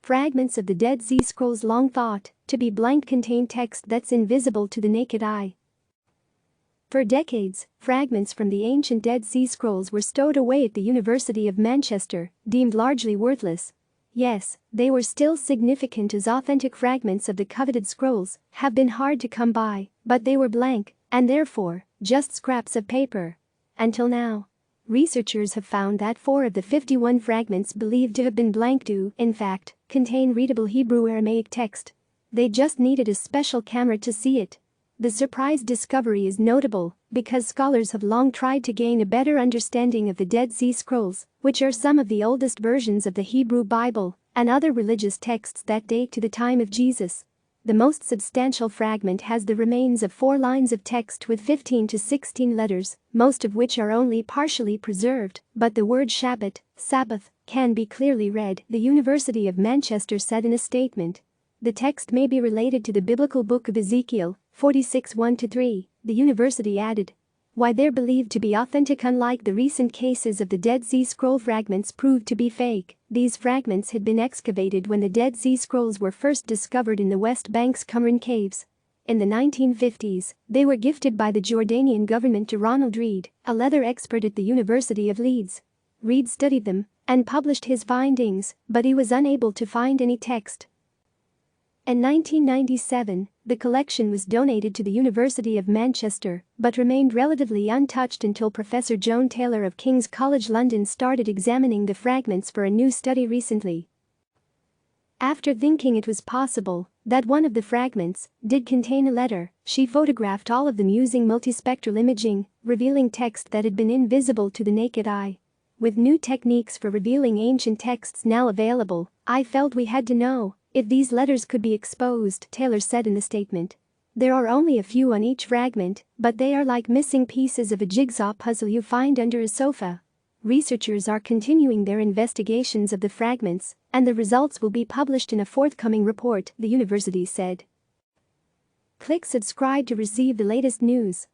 Fragments of the Dead Sea Scrolls, long thought to be blank, contain text that's invisible to the naked eye. For decades, fragments from the ancient Dead Sea Scrolls were stowed away at the University of Manchester, deemed largely worthless. Yes, they were still significant as authentic fragments of the coveted scrolls have been hard to come by, but they were blank, and therefore, just scraps of paper. Until now. Researchers have found that 4 of the 51 fragments believed to have been blank do, in fact, contain readable Hebrew Aramaic text. They just needed a special camera to see it. The surprise discovery is notable because scholars have long tried to gain a better understanding of the Dead Sea Scrolls, which are some of the oldest versions of the Hebrew Bible and other religious texts that date to the time of Jesus. The most substantial fragment has the remains of 4 lines of text with 15 to 16 letters, most of which are only partially preserved, but the word Shabbat, Sabbath, can be clearly read, the University of Manchester said in a statement. The text may be related to the biblical book of Ezekiel, 46:1-3, the university added. Why they're believed to be authentic, unlike the recent cases of the Dead Sea Scroll fragments proved to be fake. These fragments had been excavated when the Dead Sea Scrolls were first discovered in the West Bank's Qumran caves. In the 1950s, they were gifted by the Jordanian government to Ronald Reed, a leather expert at the University of Leeds. Reed studied them and published his findings, but he was unable to find any text. In 1997, the collection was donated to the University of Manchester but remained relatively untouched until Professor Joan Taylor of King's College London started examining the fragments for a new study recently. After thinking it was possible that one of the fragments did contain a letter, she photographed all of them using multispectral imaging, revealing text that had been invisible to the naked eye. With new techniques for revealing ancient texts now available, I felt we had to know if these letters could be exposed, Taylor said in the statement. There are only a few on each fragment, but they are like missing pieces of a jigsaw puzzle you find under a sofa. Researchers are continuing their investigations of the fragments, and the results will be published in a forthcoming report, the university said. Click subscribe to receive the latest news.